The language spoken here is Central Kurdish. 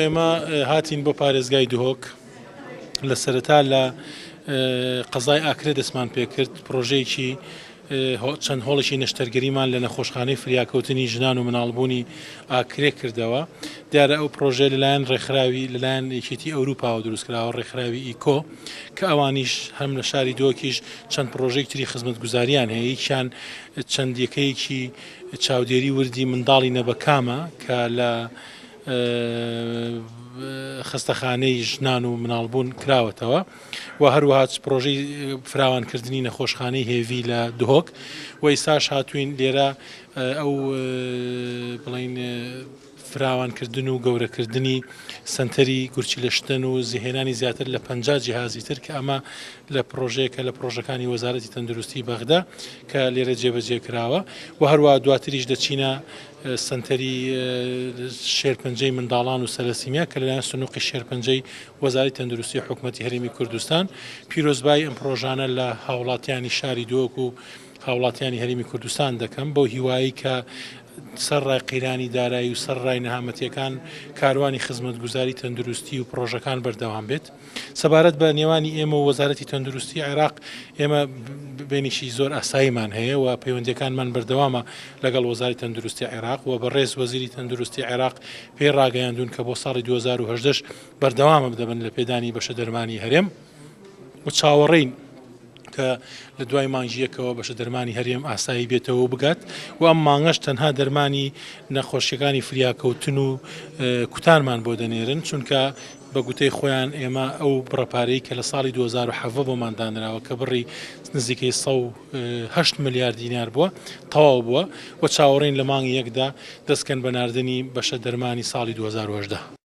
ئێمە هاتین بۆ پارێزگای دهۆک لە سەرەتا لە قەزای ئاکرێ دەستمان پێکرد پرۆژەیەکی چەند هۆڵێکی نەشتەرگەریمان لە نەخۆشخانەی فریاکەوتنی ژنان و مناڵبوونی ئاکرێ کردەوە. دیارە ئەو پرۆژێ لەلایەن ڕێکخراوی لەلایەن یەکێتی ئەوروپاوە دروستکراوە ڕێکخراوی ئیکۆ کە ئەوانیش هەم لە شاری دۆکیش چەند پرۆژەی تری خزمەتگوزاریان هەیە. یەکیان چەند یەکەیەکی چاودێری وردی منداڵی نەبەکامە کە لە خستەخانەی ژنان و مناڵبوون کراوەتەوە و هەروەها پرۆژەی فراوانکردنی نەخۆشخانەی هێوی لە دهۆک و ئێستاش هاتوین لێرە ئەو بڵین فراوانکردن و گەورەکردنی سنتەری گورچی لەشتن و زیهێنانی زیاتر لە 50 جیهازی تر کە ئەمە لە پرۆژەیەکە لە پرۆژەکانی وەزارەتی تەندروستی بەغدا کە لێرە جێبەجێ کراوە و هەروە دواتریش دەچینە سنتەری شێرپەنجەی منداڵان و سەرسیمیا کە لەلایەن سنووقی شێرپەنجەی وەزارەتی تەندروستی حکوومەتی هەرێمی کوردستان پیرۆزبای ئەم پرۆژانە لە هاوڵاتیانی شاری دۆک و هاوڵاتیانی هەرێمی کوردستان دەکەم بۆ هیوایی کە سەرڕای قیرانی دارایی و سەرڕای نەهامەتیەکان کاروانی خزمەتگوزاری تەندروستی و پرۆژەکان بەردەوام بێت. سەبارەت بە نێوانی ئێمە و وەزارەتی تەندروستی عێراق ئێمە بینیشی زۆر ئاساییمان هەیە و پەیوەندیەکانمان بەردەوامە لەگەڵ وەزارەتی تەندروستی عێراق و بەڕێز وەزیری تەندروستی عێراق پێی ڕاگەیاندون کە بۆ ساڵی 2018 بەردەوامە بدەبن لە پێدانی بەشە دەرمانی هەرێم و چاوەڕێین کە لە دوای مانگیەکەوە بەشە دەرمانی هەرێم ئاسایی بێتەوە و بگات و ئەم مانگەش تەنها دەرمانی نەخۆشیەکانی فریاکەوتن و کوتانمان بۆ دەنێرن چونکە بە گوتەی خۆیان ئێمە ئەو بڕەپارەی کە لە ساڵی 2007 بۆمان دانراوە کە بڕی نزیکەی 108 ملیارد دینار بووە تەواو بووە و چاوەڕێین لە مانگی یەکدا دەستکەن بە ناردنی بەشە دەرمانی ساڵی 2018.